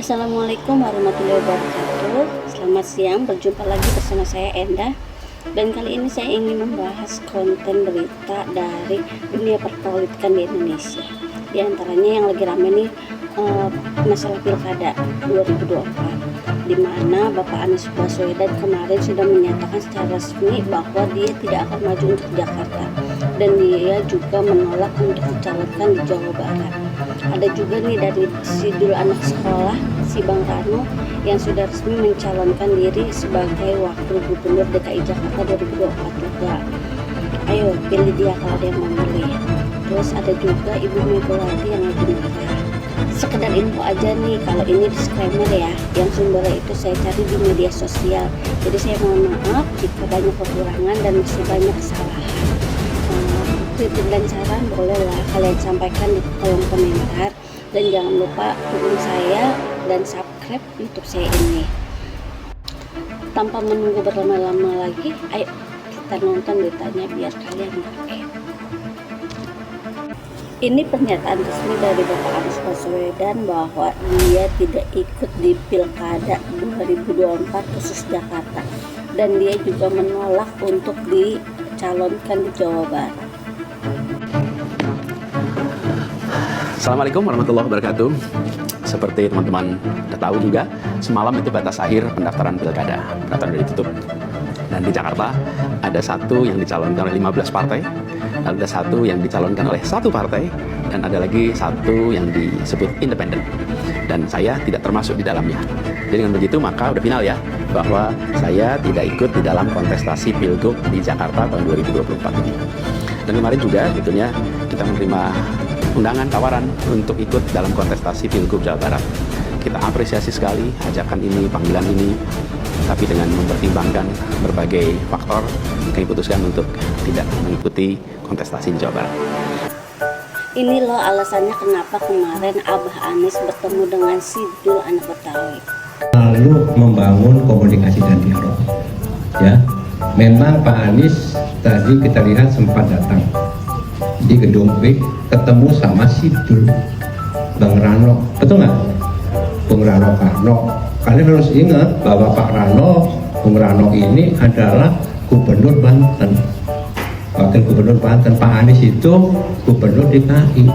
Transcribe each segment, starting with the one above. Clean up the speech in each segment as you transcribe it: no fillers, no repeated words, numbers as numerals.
Assalamualaikum warahmatullahi wabarakatuh. Selamat siang, berjumpa lagi bersama saya Enda. Dan kali ini saya ingin membahas konten berita dari dunia perpolitikan di Indonesia. Di antaranya yang lagi rame nih masalah Pilkada 2024, di mana Bapak Anies Baswedan kemarin sudah menyatakan secara resmi bahwa dia tidak akan maju untuk Jakarta, dan dia juga menolak untuk dicalonkan di Jawa Barat. Ada juga nih dari Sidul anak sekolah, si Bang Rano, yang sudah resmi mencalonkan diri sebagai Wakil Gubernur DKI Jakarta 2024 juga. Ayo pilih dia kalau ada yang mau milih. Terus ada juga Ibu Megawati yang lagi nikah. Sekedar info aja nih, kalau ini disclaimer ya, yang sumbernya itu saya cari di media sosial. Jadi saya mohon maaf jika banyak kekurangan dan masih banyak kesalahan. Kritik dan saran bolehlah kalian sampaikan di kolom komentar, dan jangan lupa dukung saya dan subscribe YouTube saya ini. Tanpa menunggu berlama-lama lagi, ayo kita nonton beritanya biar kalian ngerti. Ini pernyataan resmi dari Bapak Anies Baswedan bahwa dia tidak ikut di Pilkada 2024 khusus Jakarta, dan dia juga menolak untuk dicalonkan di Jawa Barat. Assalamualaikum warahmatullahi wabarakatuh. Seperti teman-teman sudah tahu juga, semalam itu batas akhir pendaftaran Pilkada. Pendaftaran sudah ditutup. Dan di Jakarta ada satu yang dicalonkan oleh 15 partai, ada satu yang dicalonkan oleh satu partai, dan ada lagi satu yang disebut independen. Dan saya tidak termasuk di dalamnya. Jadi dengan begitu maka udah final ya, bahwa saya tidak ikut di dalam kontestasi Pilgub di Jakarta tahun 2024 ini. Dan kemarin juga tentunya kita menerima undangan tawaran untuk ikut dalam kontestasi Pilgub Jawa Barat. Kita apresiasi sekali ajakan ini, panggilan ini, tapi dengan mempertimbangkan berbagai faktor, kami putuskan untuk tidak mengikuti kontestasi di Jawa Barat. Ini loh alasannya kenapa kemarin Abah Anies bertemu dengan Sidul anak Betawi. Lalu membangun komunikasi dan dialog. Ya, memang Pak Anies tadi kita lihat sempat datang di gedung B, ketemu sama Sidul, Bang Rano, betul nggak? Bung Rano Karno. Kalian harus ingat bahwa Pak Rano, Bung Rano ini adalah Gubernur Banten, Wakil Gubernur Banten. Pak Anies itu Gubernur DKI.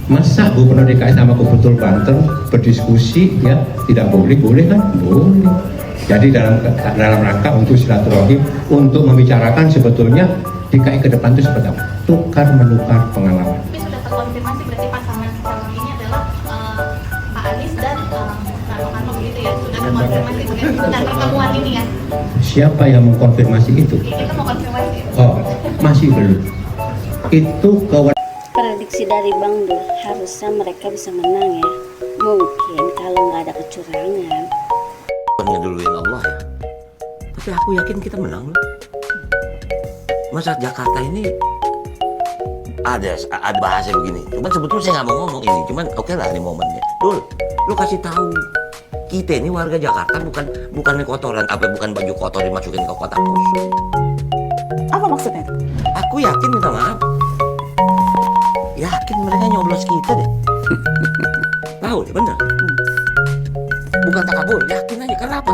Masa Gubernur DKI sama Gubernur Banten berdiskusi ya tidak boleh? Boleh kan? Boleh. Jadi dalam rangka untuk silaturahim, untuk membicarakan sebetulnya DKI ke depan itu seperti apa? Tukar menukar pengalaman. Tapi sudah terkonfirmasi berarti pasangan calon ini adalah Pak Anies dan Rano Karno begitu ya? Sudah terkonfirmasi dengan pertemuan ini ya? Siapa yang mengkonfirmasi itu? Ya, kita mau konfirmasi. Oh, masih belum. Itu Prediksi dari Bang Dul, harusnya mereka bisa menang ya. Mungkin kalau nggak ada kecurangan. Ngeduluin Allah ya. Tapi aku yakin kita menang loh. Masa Jakarta ini ada bahasa begini. Cuman sebetulnya saya nggak mau ngomong ini. Cuman oke lah ini momennya. Dul, lu kasih tahu kita ini warga Jakarta bukan kotoran, bukan baju kotor dimasukin ke kotak kosong. Apa maksudnya? Aku yakin, minta maaf. Yakin mereka nyoblos kita deh. Tahu deh, bener. Bukan takabur, yakin aja. Kenapa?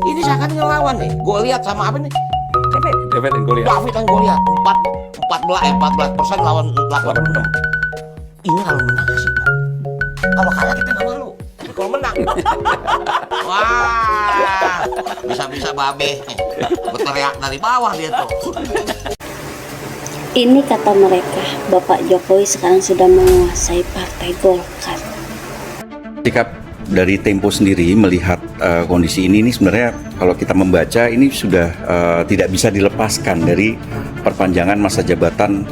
Ini seakan ngelawan nih. Gue lihat sama apa nih? David dan Goliath. David dan Goliath 14% lawan 86. Ini kalau menang sih, Pak. Kalau kalah kita nggak malu. Tapi kalau menang, wah, bisa-bisa babe berteriak dari bawah dia tuh. Ini kata mereka, Bapak Jokowi sekarang sudah menguasai Partai Golkar. Sikap dari Tempo sendiri melihat kondisi ini sebenarnya kalau kita membaca ini sudah tidak bisa dilepaskan dari perpanjangan masa jabatan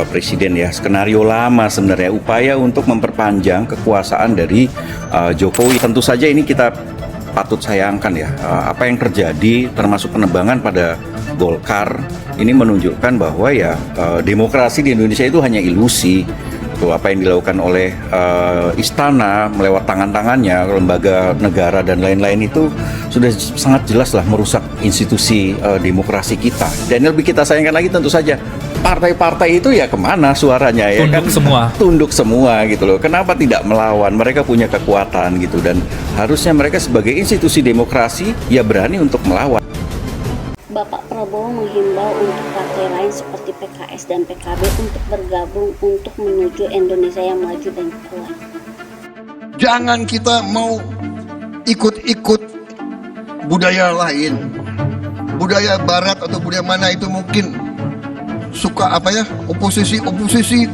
presiden ya. Skenario lama sebenarnya, upaya untuk memperpanjang kekuasaan dari Jokowi. Tentu saja ini kita patut sayangkan ya. Apa yang terjadi termasuk penebangan pada Golkar ini menunjukkan bahwa ya demokrasi di Indonesia itu hanya ilusi. Tuh, apa yang dilakukan oleh istana melewat tangan-tangannya, lembaga negara dan lain-lain itu sudah sangat jelas lah merusak institusi demokrasi kita. Dan yang lebih kita sayangkan lagi tentu saja partai-partai itu ya kemana suaranya ya Tunduk kan? semua. Tunduk semua gitu loh. Kenapa tidak melawan? Mereka punya kekuatan gitu, dan harusnya mereka sebagai institusi demokrasi ya berani untuk melawan. Bapak Prabowo menghimbau untuk partai lain seperti PKS dan PKB untuk bergabung untuk menuju Indonesia yang maju dan kuat. Jangan kita mau ikut-ikut budaya lain, budaya barat atau budaya mana itu mungkin suka oposisi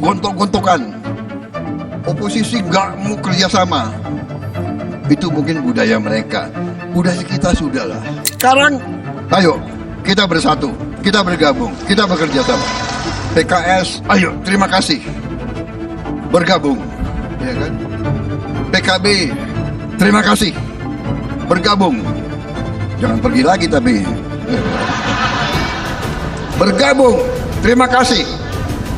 gontok-gontokan, oposisi nggak mau kerjasama, itu mungkin budaya mereka. Budaya kita sudahlah. Sekarang ayo kita bersatu, kita bergabung, kita bekerja sama. PKS, ayo terima kasih bergabung, ya kan? PKB, terima kasih bergabung. Jangan pergi lagi tapi bergabung. Terima kasih.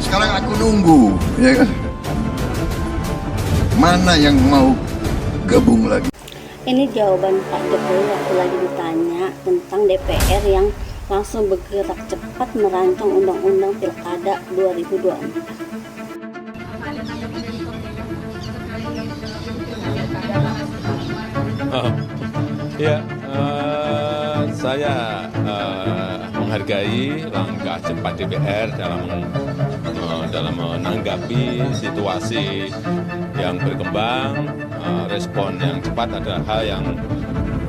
Sekarang aku nunggu, ya kan? Mana yang mau gabung lagi? Ini jawaban Pak Jokowi waktu lagi ditanya tentang DPR yang langsung bergerak cepat merancang undang-undang Pilkada 2024. Saya menghargai langkah cepat DPR dalam menanggapi situasi yang berkembang. Respon yang cepat adalah hal yang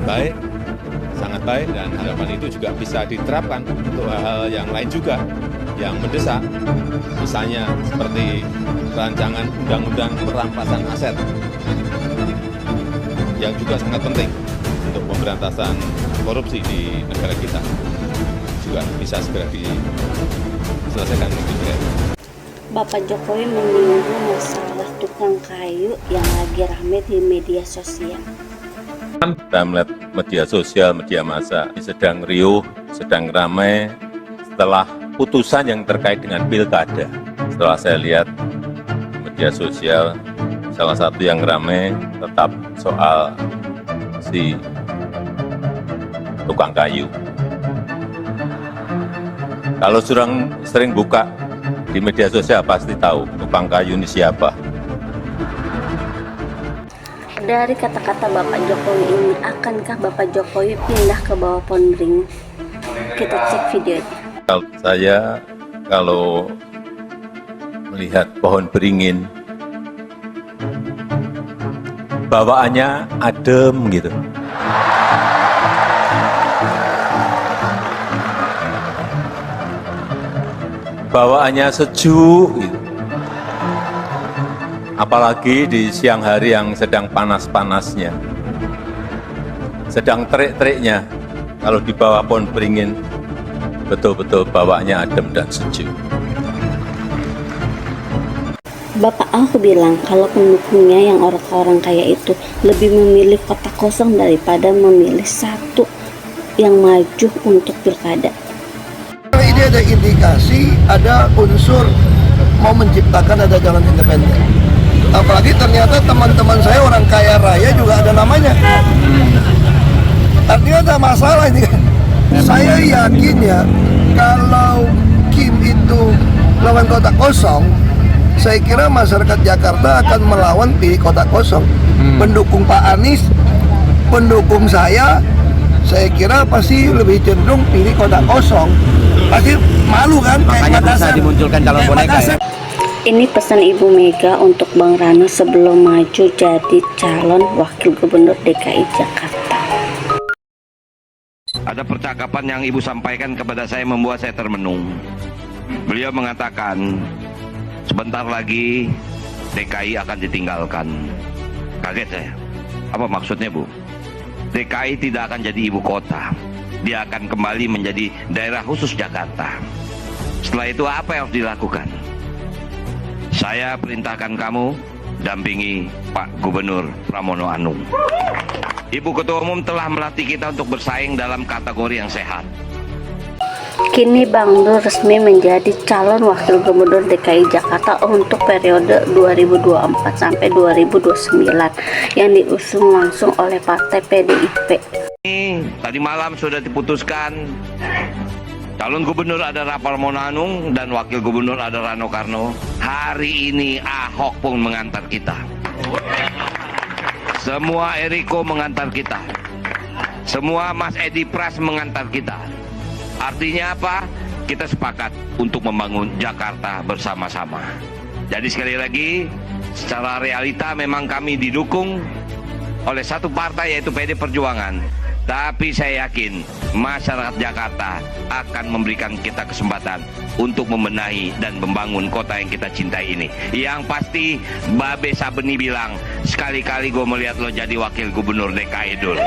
baik, sangat baik, dan harapan itu juga bisa diterapkan untuk hal-hal yang lain juga yang mendesak, misalnya seperti rancangan undang-undang perampasan aset yang juga sangat penting untuk pemberantasan korupsi di negara kita, juga bisa segera diselesaikan di DPR. Bapak Jokowi menyinggung masalah tukang kayu yang lagi rame di media sosial. Kita melihat media sosial, media massa sedang riuh, sedang ramai setelah putusan yang terkait dengan pilkada. Setelah saya lihat media sosial, salah satu yang ramai tetap soal si tukang kayu. Kalau sering buka di media sosial pasti tahu tukang kayu ini siapa. Dari kata-kata Bapak Jokowi ini, akankah Bapak Jokowi pindah ke bawah pohon beringin? Kita cek videonya. Saya kalau melihat pohon beringin, bawaannya adem gitu. Bawaannya sejuk gitu. Apalagi di siang hari yang sedang panas-panasnya, sedang terik-teriknya, kalau di bawah pohon beringin, betul-betul bawaannya adem dan sejuk. Bapak Ahok bilang kalau pendukungnya yang orang-orang kaya itu lebih memilih kotak kosong daripada memilih satu yang maju untuk pilkada. Ini ada indikasi, ada unsur mau menciptakan ada jalan independen. Apalagi ternyata teman-teman saya orang kaya raya juga ada namanya. Artinya ada masalah ini kan. Saya yakin ya, kalau Kim itu lawan kotak kosong, saya kira masyarakat Jakarta akan melawan pilih kotak kosong. Pendukung Pak Anies, pendukung saya kira pasti lebih cenderung pilih kotak kosong. Pasti malu kan? Makanya bisa dimunculkan calon boneka ya. Ini pesan Ibu Mega untuk Bang Rano sebelum maju jadi calon wakil gubernur DKI Jakarta. Ada percakapan yang Ibu sampaikan kepada saya membuat saya termenung. Beliau mengatakan, sebentar lagi DKI akan ditinggalkan. Kaget saya. Apa maksudnya, Bu? DKI tidak akan jadi ibu kota. Dia akan kembali menjadi daerah khusus Jakarta. Setelah itu apa yang harus dilakukan? Saya perintahkan kamu dampingi Pak Gubernur Pramono Anung. Ibu Ketua Umum telah melatih kita untuk bersaing dalam kategori yang sehat. Kini Bang Dul resmi menjadi calon wakil gubernur DKI Jakarta untuk periode 2024 sampai 2029 yang diusung langsung oleh Partai PDIP. Tadi malam sudah diputuskan Calon gubernur ada Rapal Monanung dan wakil gubernur ada Rano Karno. Hari ini Ahok pun mengantar kita. Semua Eriko mengantar kita. Semua Mas Edi Pras mengantar kita. Artinya apa? Kita sepakat untuk membangun Jakarta bersama-sama. Jadi sekali lagi, secara realita memang kami didukung oleh satu partai yaitu PD Perjuangan. Tapi saya yakin masyarakat Jakarta akan memberikan kita kesempatan untuk membenahi dan membangun kota yang kita cintai ini. Yang pasti Babe Sabeni bilang, sekali-kali gue melihat lo jadi wakil gubernur DKI dulu.